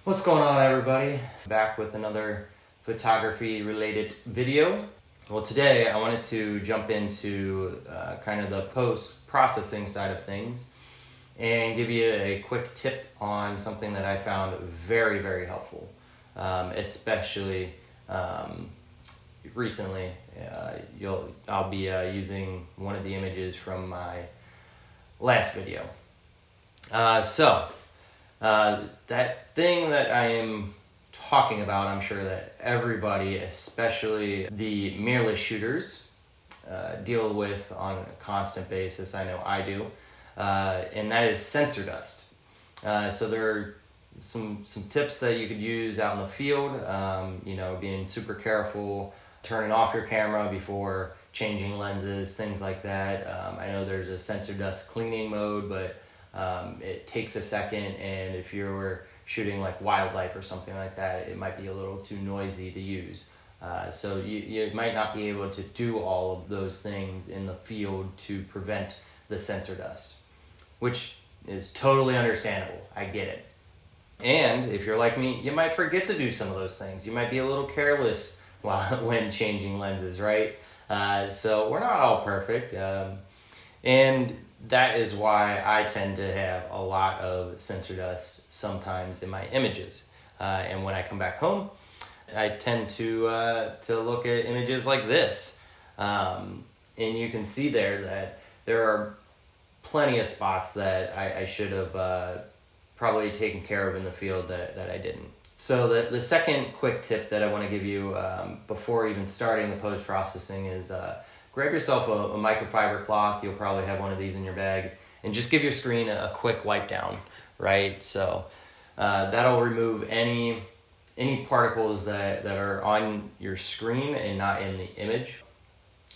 What's going on, everybody? Back with another photography related video. Well, today I wanted to jump into kind of the post-processing side of things and give you a quick tip on something that I found very, very helpful, especially recently. I'll be using one of the images from my last video. That thing that I am talking about, I'm sure that everybody, especially the mirrorless shooters, deal with on a constant basis. I know I do, and that is sensor dust. So there are some tips that you could use out in the field. Being super careful, turning off your camera before changing lenses, things like that. I know there's a sensor dust cleaning mode, but it takes a second, and if you're shooting like wildlife or something like that, it might be a little too noisy to use. So you might not be able to do all of those things in the field to prevent the sensor dust, which is totally understandable. I get it. And if you're like me, you might forget to do some of those things. You might be a little careless when changing lenses, right? So we're not all perfect. And that is why I tend to have a lot of sensor dust sometimes in my images. And when I come back home, I tend to look at images like this. And you can see there that there are plenty of spots that I should have probably taken care of in the field that I didn't. So the second quick tip that I want to give you before even starting the post-processing is grab yourself a microfiber cloth. You'll probably have one of these in your bag, and just give your screen a quick wipe down, right? So that'll remove any particles that are on your screen and not in the image.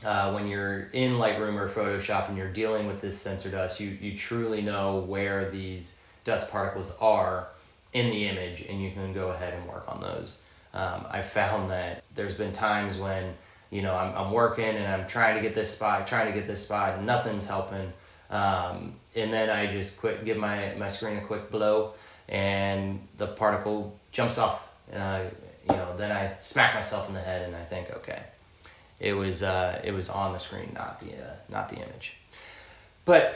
When you're in Lightroom or Photoshop and you're dealing with this sensor dust, you truly know where these dust particles are in the image, and you can go ahead and work on those. I found that there's been times when I'm working and I'm trying to get this spot, and nothing's helping. And then I just give my screen a quick blow, and the particle jumps off. And then I smack myself in the head, and I think, okay, it was on the screen, not the image. But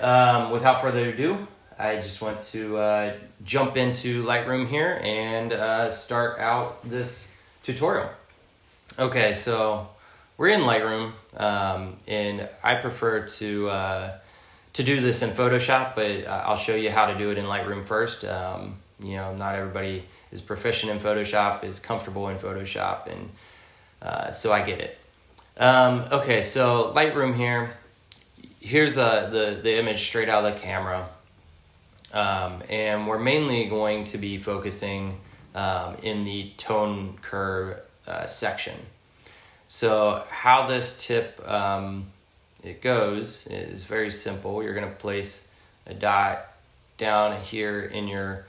without further ado, I just want to jump into Lightroom here and start out this tutorial. Okay, so we're in Lightroom, and I prefer to do this in Photoshop, but I'll show you how to do it in Lightroom first. Not everybody is proficient in Photoshop, is comfortable in Photoshop, and so I get it. Okay, so Lightroom here. Here's the image straight out of the camera, and we're mainly going to be focusing in the tone curve section. So how this tip it goes is very simple. You're going to place a dot down here in your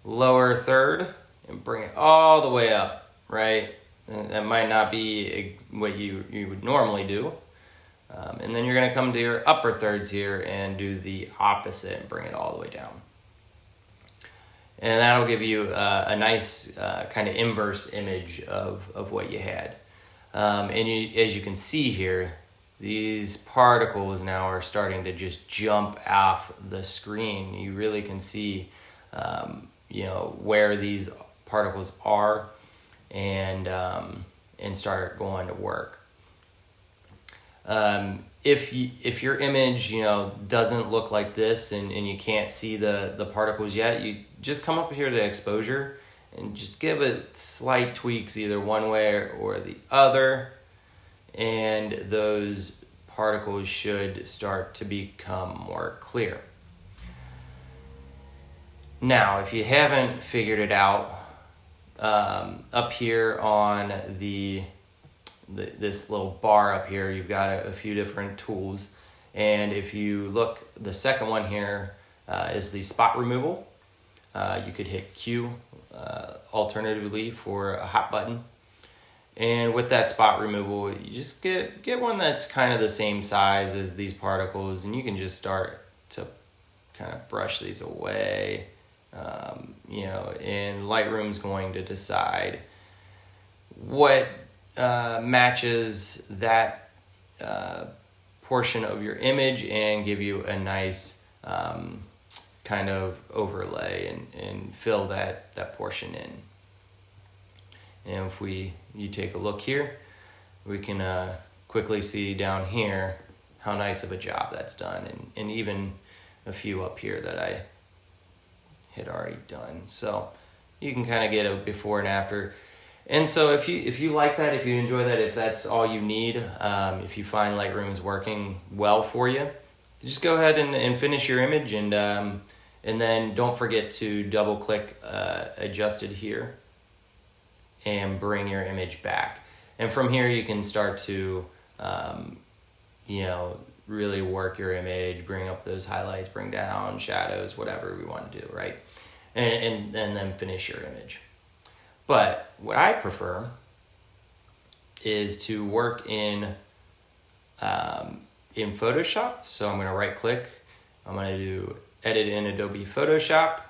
lower third and bring it all the way up, right? And that might not be what you would normally do. And then you're going to come to your upper thirds here and do the opposite and bring it all the way down. And that'll give you a nice kind of inverse image of what you had. As you can see here, these particles now are starting to just jump off the screen. You really can see, where these particles are, and start going to work. If your image, doesn't look like this, and you can't see the particles yet, you just come up here to exposure and just give it slight tweaks either one way or the other, and those particles should start to become more clear. Now, if you haven't figured it out, up here on this little bar up here, you've got a few different tools, and if you look, the second one here is the spot removal. You could hit Q alternatively for a hot button, and with that spot removal, you just get one that's kind of the same size as these particles, and you can just start to kind of brush these away and Lightroom's going to decide what matches that portion of your image and give you a nice kind of overlay and fill that portion in. And if you take a look here, we can quickly see down here how nice of a job that's done, and even a few up here that I had already done. So you can kind of get a before and after. And so if you like that, if you enjoy that, if that's all you need, if you find Lightroom is working well for you, just go ahead and finish your image, and then don't forget to double click adjusted here and bring your image back. And from here you can start to really work your image, bring up those highlights, bring down shadows, whatever we want to do, right? And then finish your image. But what I prefer is to work in Photoshop. So I'm going to right click. I'm going to do edit in Adobe Photoshop.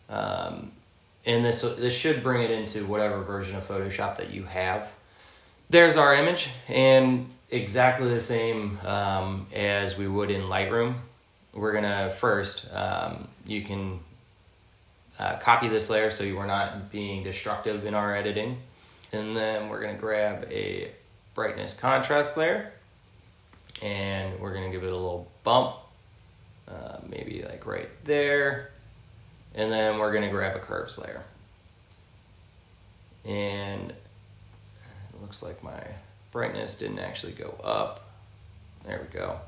And this should bring it into whatever version of Photoshop that you have. There's our image, and exactly the same as we would in Lightroom. We're gonna first, you can copy this layer so you are not being destructive in our editing. And then we're gonna grab a brightness contrast layer, and we're gonna give it a little bump, maybe like right there. And then we're gonna grab a curves layer. And it looks like my brightness didn't actually go up. There we go.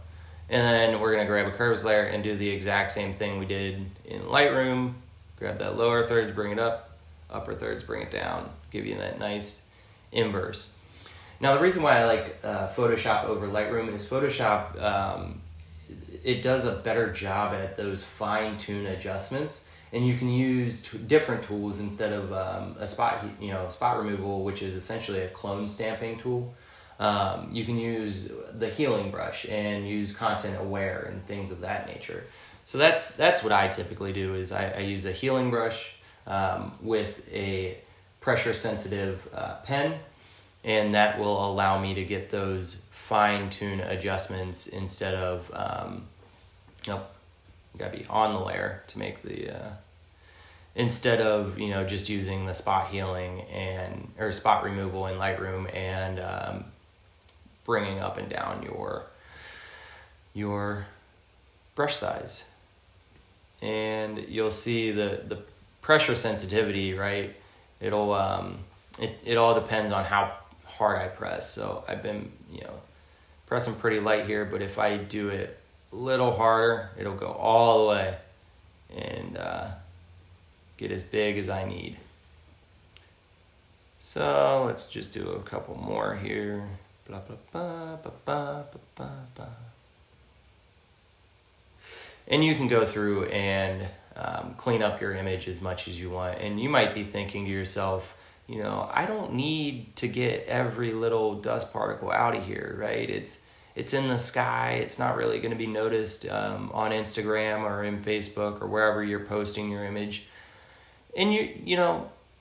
And then we're gonna grab a curves layer and do the exact same thing we did in Lightroom. Grab that lower thirds, bring it up, upper thirds, bring it down, give you that nice inverse. Now the reason why I like Photoshop over Lightroom is Photoshop, it does a better job at those fine-tune adjustments. And you can use different tools instead of a spot removal, which is essentially a clone stamping tool. You can use the healing brush and use content aware and things of that nature. So that's what I typically do. Is I use a healing brush with a pressure sensitive pen, and that will allow me to get those fine tune adjustments instead of you gotta be on the layer to make the instead of just using the spot healing or spot removal in Lightroom and bringing up and down your brush size. And you'll see the pressure sensitivity, right? It'll it all depends on how hard I press. So I've been pressing pretty light here, but if I do it a little harder, it'll go all the way and get as big as I need. So let's just do a couple more here. Blah, blah, blah, blah, blah, blah, blah. And you can go through and clean up your image as much as you want. And you might be thinking to yourself, I don't need to get every little dust particle out of here, right? It's in the sky. It's not really going to be noticed on Instagram or in Facebook or wherever you're posting your image. And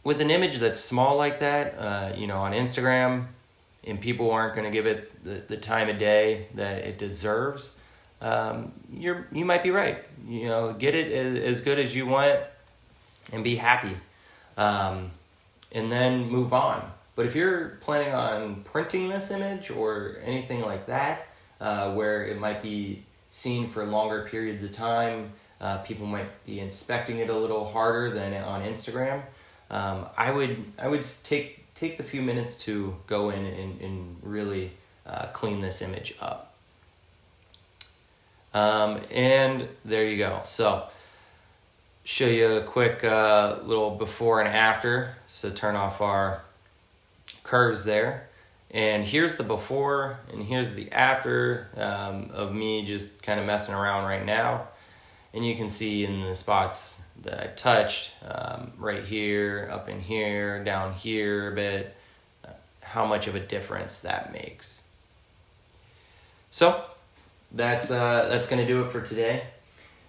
with an image that's small like that, on Instagram, and people aren't going to give it the time of day that it deserves, you might be right. Get it as good as you want and be happy, and then move on. But if you're planning on printing this image or anything like that, where it might be seen for longer periods of time, people might be inspecting it a little harder than on Instagram, I would take the few minutes to go in and really clean this image up. And there you go. So show you a quick little before and after. So turn off our curves there, and here's the before and here's the after of me just kind of messing around right now. And you can see in the spots that I touched, right here, up in here, down here a bit, how much of a difference that makes. So that's going to do it for today.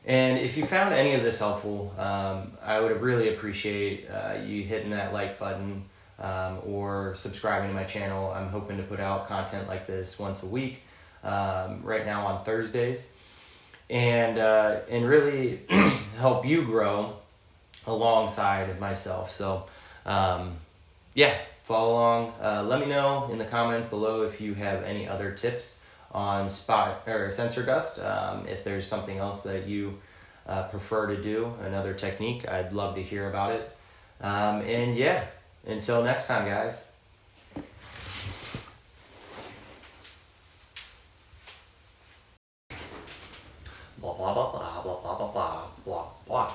And if you found any of this helpful, I would really appreciate you hitting that like button or subscribing to my channel. I'm hoping to put out content like this once a week, right now on Thursdays, and really help you grow alongside myself. So yeah, follow along. Let me know in the comments below if you have any other tips on spot or sensor dust. If there's something else that you prefer to do, another technique, I'd love to hear about it. And yeah, until next time, guys. Blah blah blah blah blah blah blah blah blah.